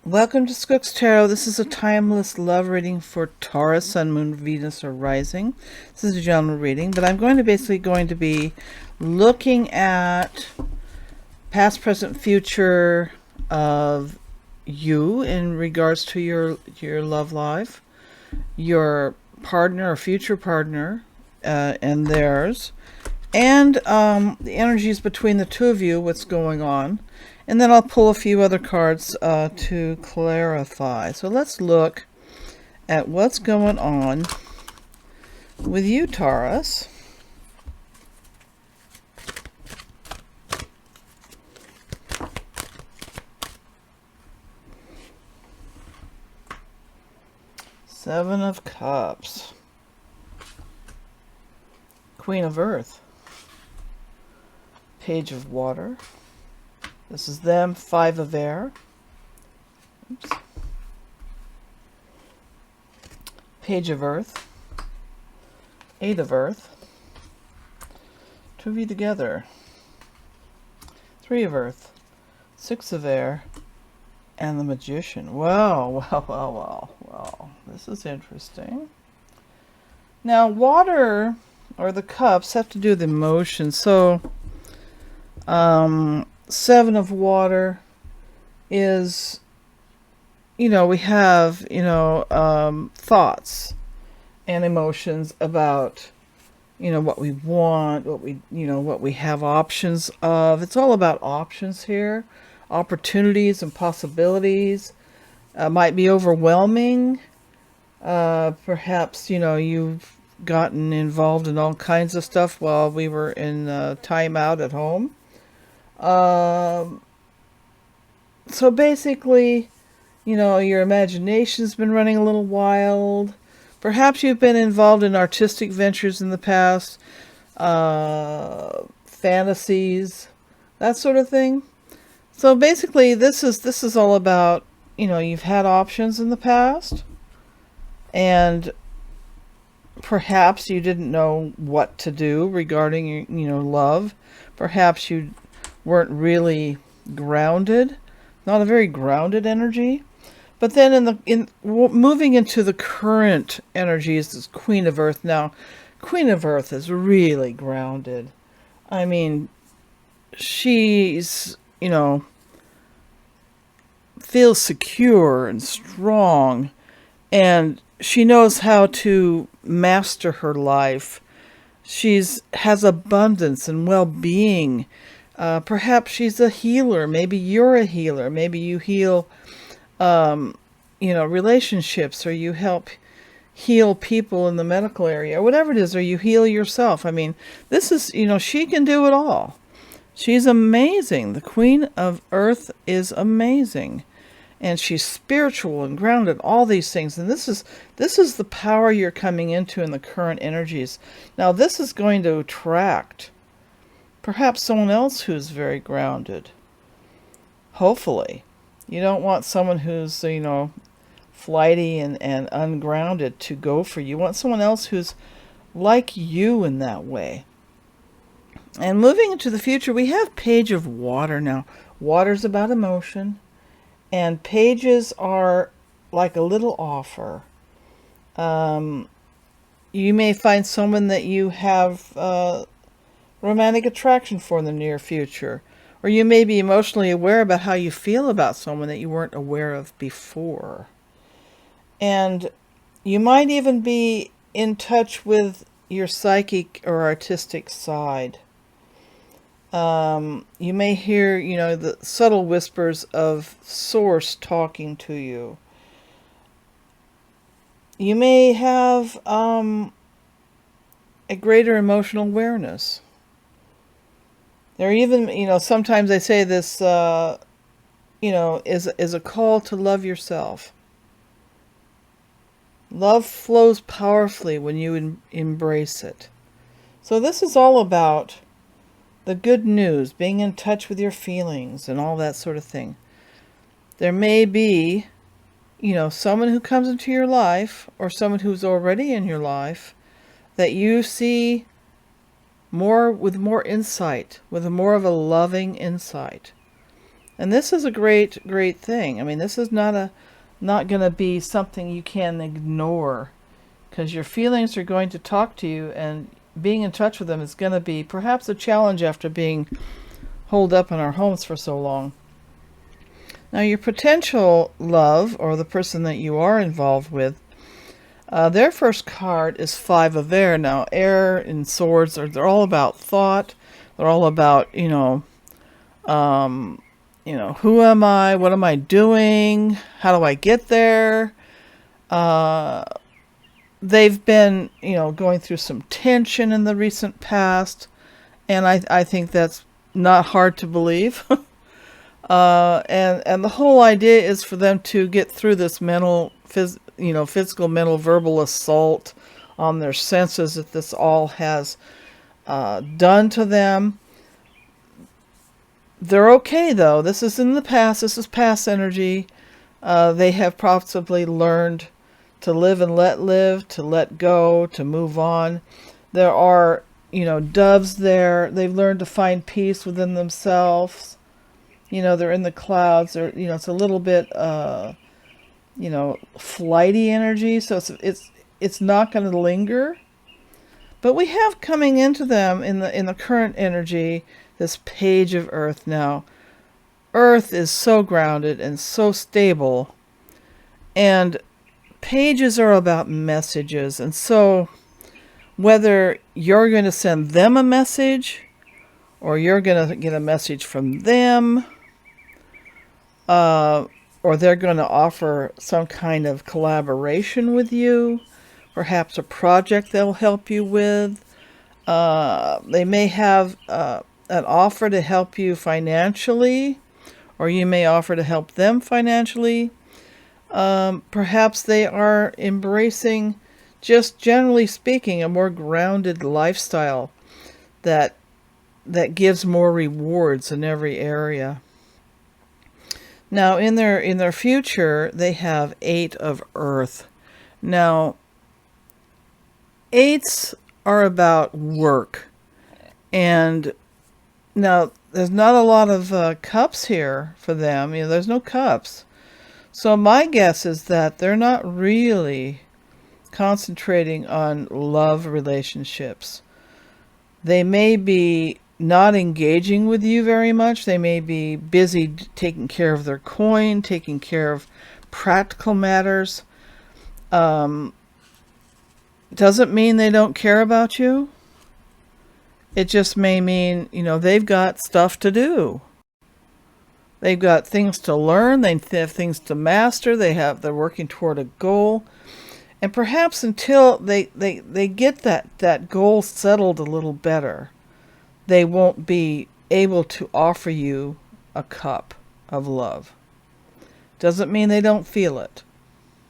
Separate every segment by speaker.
Speaker 1: Welcome to Skook's Tarot. This is a timeless love reading for Taurus, Sun, Moon, Venus, or Rising. This is a general reading, but I'm going to be looking at past, present, future of you in regards to your love life, your partner or future partner, and theirs, and the energies between the two of you, what's going on. And then I'll pull a few other cards to clarify. So let's look at what's going on with you, Taurus. Seven of Cups. Queen of Earth. Page of Water. This is them. Five of Air. Oops. Page of Earth. Eight of Earth. Two of you together. Three of Earth. Six of Air. And the Magician. Wow, wow, wow, wow, wow. This is interesting. Now, water, or the cups, have to do with emotion. So, Seven of Water is, we have, thoughts and emotions about, what we want, what we have options of. It's all about options here, opportunities and possibilities. Might be overwhelming. Perhaps, you've gotten involved in all kinds of stuff while we were in timeout at home. So basically, your imagination's been running a little wild. Perhaps you've been involved in artistic ventures in the past, fantasies, that sort of thing. So basically, this is all about, you've had options in the past, and perhaps you didn't know what to do regarding, love. Perhaps you weren't really grounded, not a very grounded energy. But then moving into the current energies is Queen of Earth. Now, Queen of Earth is really grounded. I mean, she's, feels secure and strong, and she knows how to master her life. Has abundance and well-being. Perhaps she's a healer. Maybe you're a healer. Maybe you heal, relationships, or you help heal people in the medical area, or whatever it is, or you heal yourself. I mean, this is, she can do it all. She's amazing. The Queen of Earth is amazing. And she's spiritual and grounded, all these things. And this is the power you're coming into in the current energies. Now, this is going to attract perhaps someone else who's very grounded. Hopefully. You don't want someone who's, flighty and ungrounded to go for you. You want someone else who's like you in that way. And moving into the future, we have Page of Water now. Water's about emotion. And pages are like a little offer. You may find someone that you have romantic attraction for in the near future. Or you may be emotionally aware about how you feel about someone that you weren't aware of before. And you might even be in touch with your psychic or artistic side. You may hear, the subtle whispers of Source talking to you. You may have a greater emotional awareness. There even, sometimes they say this, is a call to love yourself. Love flows powerfully when you embrace it. So this is all about the good news, being in touch with your feelings and all that sort of thing. There may be, someone who comes into your life, or someone who's already in your life, that you see with more insight, with more of a loving insight. And this is a great, great thing. I mean, this is not going to be something you can ignore, because your feelings are going to talk to you, and being in touch with them is going to be perhaps a challenge after being holed up in our homes for so long. Now, your potential love, or the person that you are involved with, their first card is Five of Air. Now, air and swords, they're all about thought. They're all about, who am I? What am I doing? How do I get there? They've been, going through some tension in the recent past, and I think that's not hard to believe. And the whole idea is for them to get through this physical, mental, verbal assault on their senses that this all has done to them. They're okay, though. This is in the past. This is past energy. They have possibly learned to live and let live, to let go, to move on. There are, doves there. They've learned to find peace within themselves. They're in the clouds. They're, it's a little bit, flighty energy. So it's not going to linger. But we have coming into them in the current energy this Page of Earth. Now, Earth is so grounded and so stable, and pages are about messages. And so whether you're going to send them a message or you're going to get a message from them, or they're going to offer some kind of collaboration with you, perhaps a project they'll help you with. They may have an offer to help you financially, or you may offer to help them financially. Perhaps they are embracing, just generally speaking, a more grounded lifestyle that gives more rewards in every area. Now, in their future, they have 8 of Earth. Now, 8s are about work, and now there's not a lot of cups here for them. There's no cups. So my guess is that they're not really concentrating on love relationships. They may be not engaging with you very much. They may be busy taking care of their coin, taking care of practical matters. Doesn't mean they don't care about you. It just may mean, they've got stuff to do. They've got things to learn. They have things to master. They're working toward a goal. And perhaps until they get that goal settled a little better, they won't be able to offer you a cup of love. Doesn't mean they don't feel it.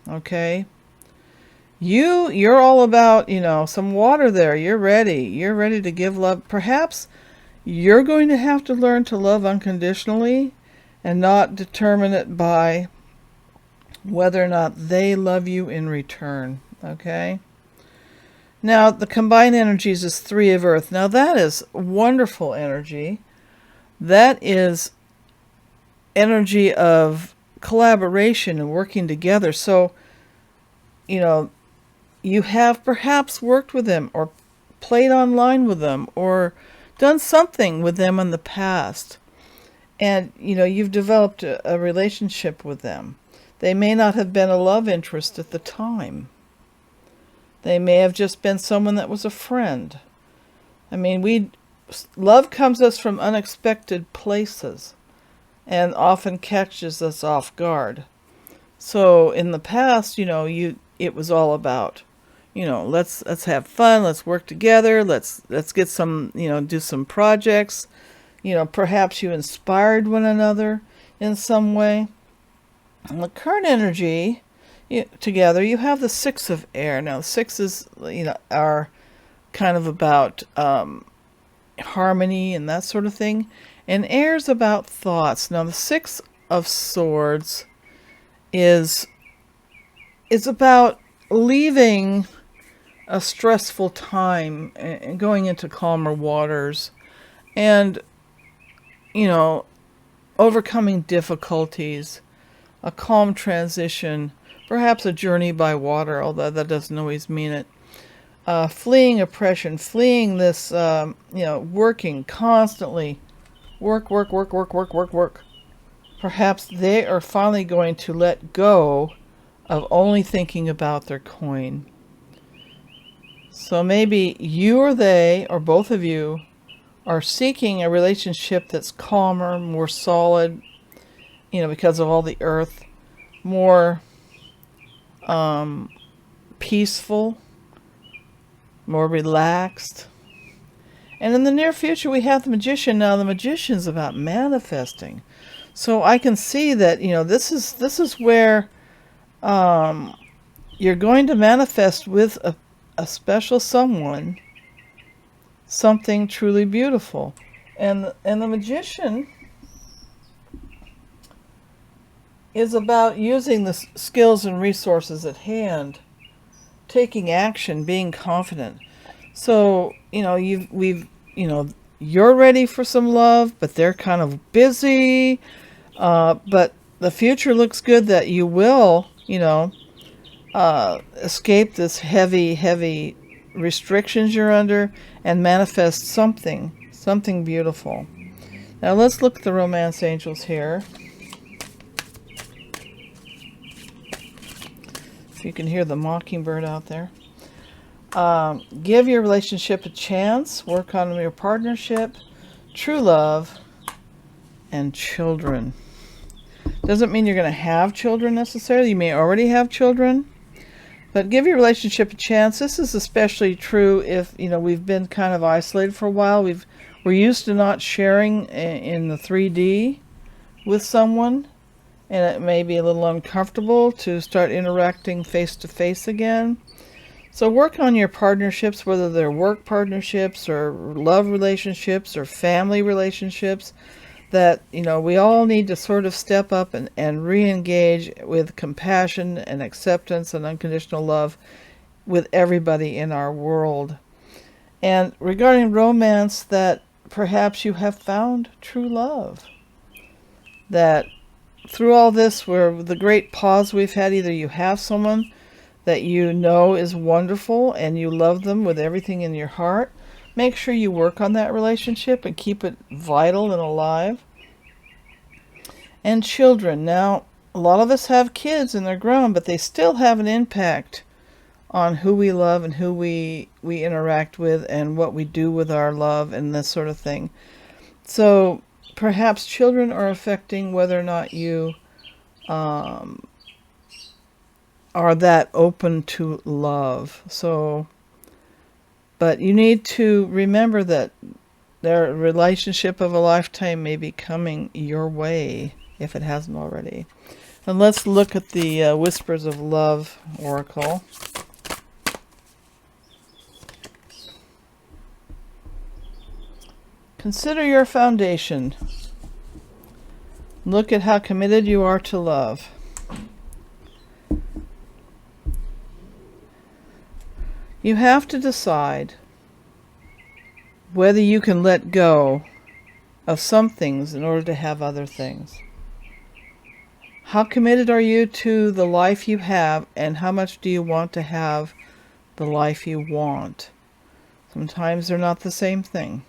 Speaker 1: Okay? You're all about, some water there. You're ready. You're ready to give love. Perhaps you're going to have to learn to love unconditionally and not determine it by whether or not they love you in return. Okay? Now, the combined energies is 3 of Earth. Now, that is wonderful energy. That is energy of collaboration and working together. So, you have perhaps worked with them or played online with them or done something with them in the past. And, you've developed a relationship with them. They may not have been a love interest at the time. They may have just been someone that was a friend. I mean, love comes us from unexpected places and often catches us off guard. So in the past, it was all about, let's have fun, let's work together, let's get some, do some projects. Perhaps you inspired one another in some way. And the current energy, together, you have the 6 of Air. Now, 6s, are kind of about harmony and that sort of thing. And Air's about thoughts. Now, the 6 of Swords is about leaving a stressful time and going into calmer waters. And, overcoming difficulties, a calm transition, perhaps a journey by water, although that doesn't always mean it. Fleeing oppression, fleeing this, working constantly. Work, work, work, work, work, work, work. Perhaps they are finally going to let go of only thinking about their coin. So maybe you or they, or both of you, are seeking a relationship that's calmer, more solid, because of all the earth, more peaceful, more relaxed. And in the near future, we have the Magician. Now, the Magician's about manifesting. So I can see that, this is where you're going to manifest with a special someone something truly beautiful. And the Magician is about using the skills and resources at hand, taking action, being confident. So, you're ready for some love, but they're kind of busy. But the future looks good that you will, escape this heavy restrictions you're under and manifest something beautiful. Now let's look at the romance angels here. If you can hear the mockingbird out there. Give your relationship a chance. Work on your partnership, true love, and children. Doesn't mean you're going to have children necessarily. You may already have children. But give your relationship a chance. This is especially true if, we've been kind of isolated for a while. We're used to not sharing in the 3D with someone. And it may be a little uncomfortable to start interacting face to face again. So work on your partnerships, whether they're work partnerships or love relationships or family relationships, that, we all need to sort of step up and re-engage with compassion and acceptance and unconditional love with everybody in our world. And regarding romance, that perhaps you have found true love. That through all this, where the great pause we've had, either you have someone that is wonderful and you love them with everything in your heart, make sure you work on that relationship and keep it vital and alive. And children. Now, a lot of us have kids and they're grown, but they still have an impact on who we love and who we interact with and what we do with our love and this sort of thing. So perhaps children are affecting whether or not you are that open to love. But you need to remember that their relationship of a lifetime may be coming your way if it hasn't already. And let's look at the Whispers of Love Oracle. Consider your foundation. Look at how committed you are to love. You have to decide whether you can let go of some things in order to have other things. How committed are you to the life you have, and how much do you want to have the life you want? Sometimes they're not the same thing.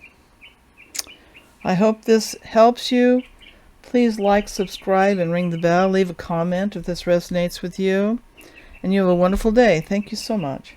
Speaker 1: I hope this helps you. Please like, subscribe, and ring the bell. Leave a comment if this resonates with you. And you have a wonderful day. Thank you so much.